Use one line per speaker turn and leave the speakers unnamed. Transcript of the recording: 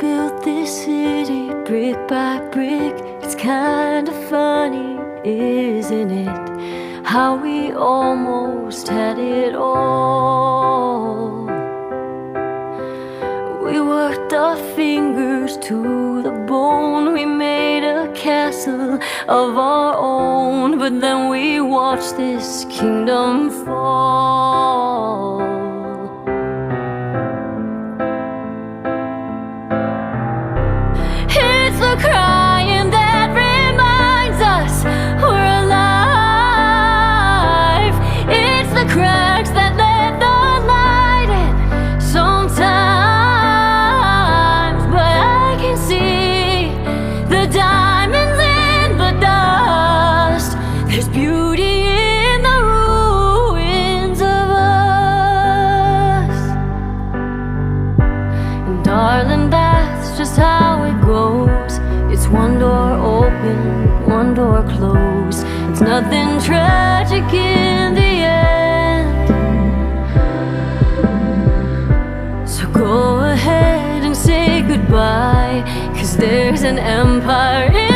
built this city brick by brick. It's kind of funny, isn't it? How we almost had it all. We worked our fingers to the bone. We made a castle of our own. But then we watched this kingdom fall. It's the crying that reminds us we're alive. It's the cracks that let the light in sometimes. But I can see the diamonds in the dust. There's beauty in the ruins of us. And darling, that's just how it goes. It's one door open, one door closed. It's nothing tragic in the end. So go ahead and say goodbye, 'cause there's an empire in